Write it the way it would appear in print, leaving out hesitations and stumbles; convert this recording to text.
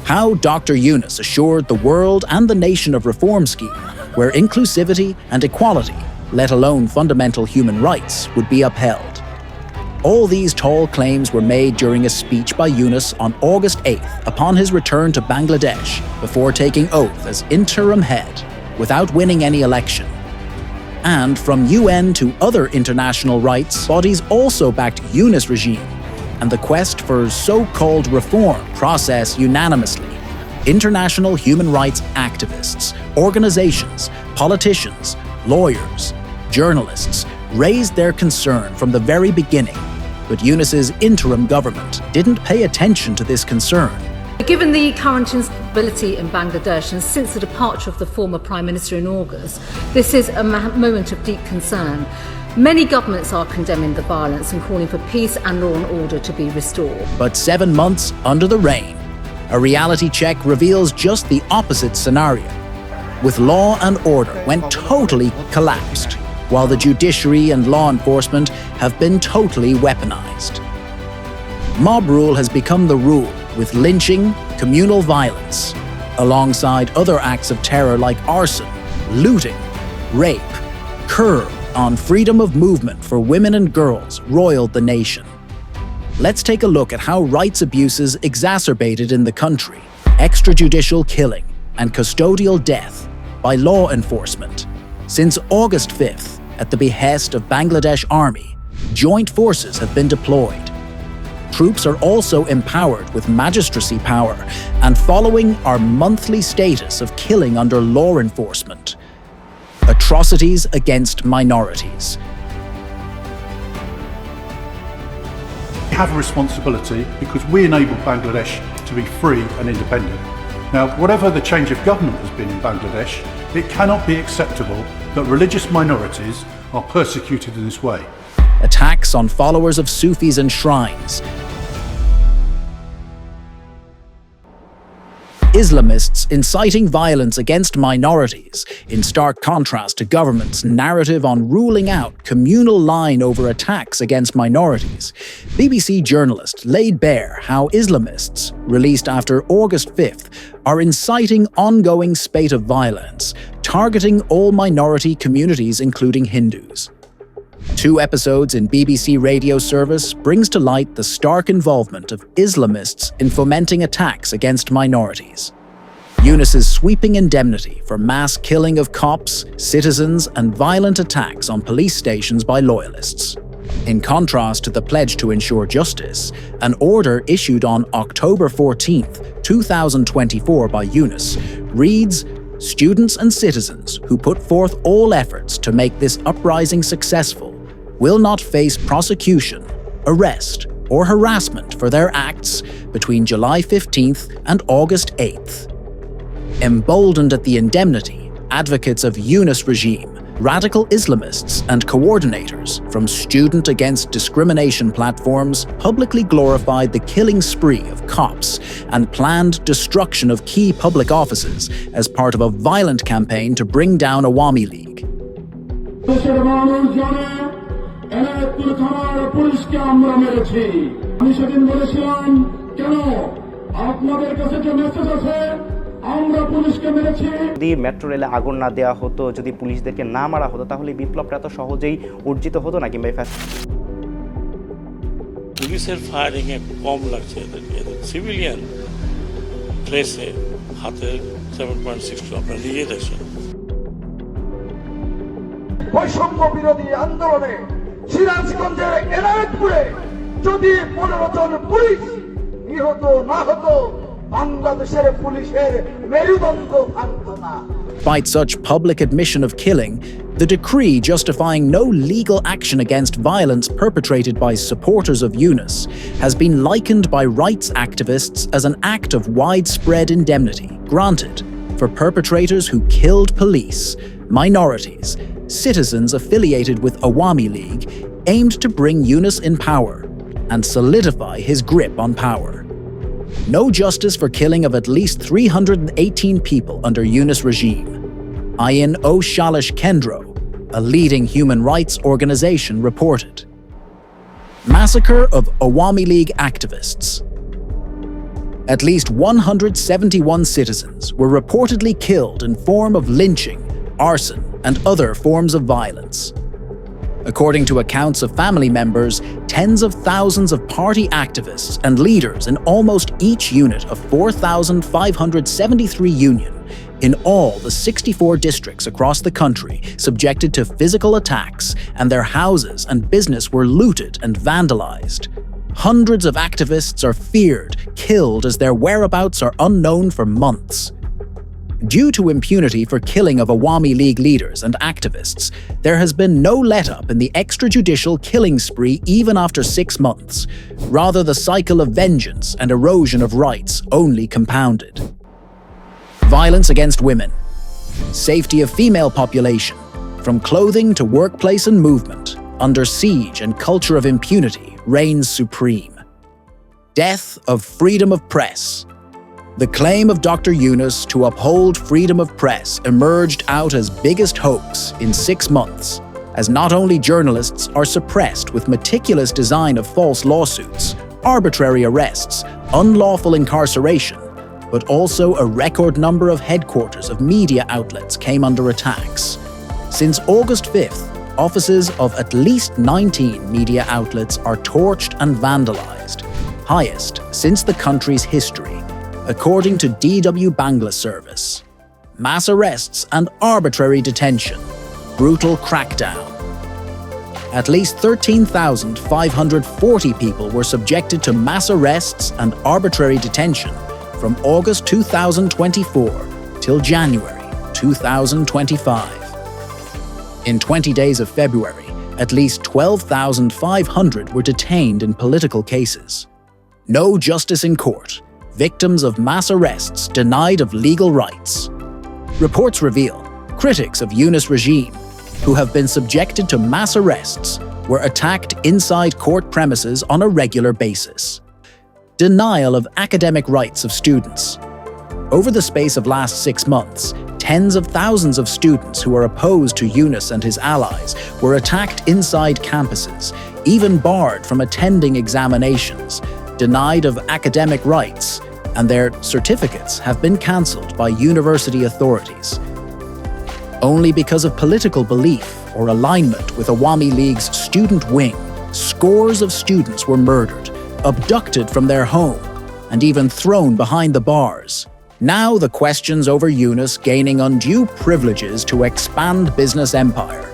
How Dr. Yunus assured the world and the nation of reform scheme where inclusivity and equality, let alone fundamental human rights, would be upheld. All these tall claims were made during a speech by Yunus on August 8th upon his return to Bangladesh before taking oath as interim head, without winning any election. And from UN to other international rights bodies also backed Yunus' regime, and the quest for so-called reform process unanimously. International human rights activists, organizations, politicians, lawyers, journalists raised their concern from the very beginning, but Yunus's interim government didn't pay attention to this concern. Given the current instability in Bangladesh and since the departure of the former Prime Minister in August, this is a moment of deep concern. Many governments are condemning the violence and calling for peace and law and order to be restored. But 7 months under the rain, a reality check reveals just the opposite scenario, with law and order went totally collapsed, while the judiciary and law enforcement have been totally weaponized. Mob rule has become the rule, with lynching, communal violence, alongside other acts of terror like arson, looting, rape, curb on freedom of movement for women and girls roiled the nation. Let's take a look at how rights abuses exacerbated in the country, extrajudicial killing and custodial death by law enforcement. Since August 5th, at the behest of Bangladesh Army, joint forces have been deployed. Troops are also empowered with magistracy power and following our monthly status of killing under law enforcement. Atrocities against minorities. We have a responsibility because we enable Bangladesh to be free and independent. Now, whatever the change of government has been in Bangladesh, it cannot be acceptable that religious minorities are persecuted in this way. Attacks on followers of Sufis and shrines. Islamists inciting violence against minorities, in stark contrast to government's narrative on ruling out communal line over attacks against minorities. BBC journalist laid bare how Islamists, released after August 5th, are inciting ongoing spate of violence, targeting all minority communities including Hindus. 2 episodes in BBC radio service brings to light the stark involvement of Islamists in fomenting attacks against minorities. Yunus's sweeping indemnity for mass killing of cops, citizens, and violent attacks on police stations by loyalists. In contrast to the pledge to ensure justice, an order issued on October 14, 2024 by Yunus reads, "Students and citizens who put forth all efforts to make this uprising successful will not face prosecution, arrest, or harassment for their acts between July 15th and August 8th. Emboldened at the indemnity, advocates of Yunus regime, radical Islamists and coordinators from student against discrimination platforms publicly glorified the killing spree of cops and planned destruction of key public offices as part of a violent campaign to bring down Awami League." যদি metro রেলে আগুন না দেওয়া হতো, যদি পুলিশদেরকে না মারা হতো, তাহলে বিপ্লবটা এত সহজেই অর্জিত হতো না। কিংবা পুলিশের ফায়ারিং এ কম লাগছে, সিভিলিয়ান প্লেসে হাতের 7.62 আপনারা নিজেই দেখছেন। বৈষম্য বিরোধী আন্দোলনে সিরাজগঞ্জের এনায়েতপুরে যদি 15 জন পুলিশ নিহত না হতো, বাংলাদেশের পুলিশের মেরুদণ্ড ভাঙত না। Despite such public admission of killing, the decree justifying no legal action against violence perpetrated by supporters of Yunus has been likened by rights activists as an act of widespread indemnity granted for perpetrators who killed police, minorities, citizens affiliated with Awami League, aimed to bring Yunus in power and solidify his grip on power. No justice for killing of at least 318 people under Yunus regime. Ayin O Shalish Kendro, a leading human rights organization, reported. Massacre of Awami League activists. At least 171 citizens were reportedly killed in form of lynching, arson, and other forms of violence. According to accounts of family members, tens of thousands of party activists and leaders in almost each unit of 4,573 union in all the 64 districts across the country subjected to physical attacks, and their houses and business were looted and vandalized. Hundreds of activists are feared, killed as their whereabouts are unknown for months. Due to impunity for killing of Awami League leaders and activists, there has been no let-up in the extrajudicial killing spree even after 6 months. Rather, the cycle of vengeance and erosion of rights only compounded. Violence against women. Safety of female population, from clothing to workplace and movement, under siege and culture of impunity reigns supreme. Death of freedom of press. The claim of Dr. Yunus to uphold freedom of press emerged out as biggest hoax in 6 months, as not only journalists are suppressed with meticulous design of false lawsuits, arbitrary arrests, unlawful incarceration, but also a record number of headquarters of media outlets came under attacks. Since August 5th, offices of at least 19 media outlets are torched and vandalized, highest since the country's history, according to DW Bangla Service. Mass arrests and arbitrary detention, brutal crackdown. At least 13,540 people were subjected to mass arrests and arbitrary detention from August 2024 till January 2025. In 20 days of February, at least 12,500 were detained in political cases. No justice in court. Victims of mass arrests denied of legal rights. Reports reveal critics of Yunus regime, who have been subjected to mass arrests, were attacked inside court premises on a regular basis. Denial of academic rights of students. Over the space of last 6 months, tens of thousands of students who are opposed to Yunus and his allies were attacked inside campuses, even barred from attending examinations, denied of academic rights, and their certificates have been cancelled by university authorities. Only because of political belief or alignment with Awami League's student wing, scores of students were murdered, abducted from their home, and even thrown behind the bars. Now the questions over Yunus gaining undue privileges to expand business empire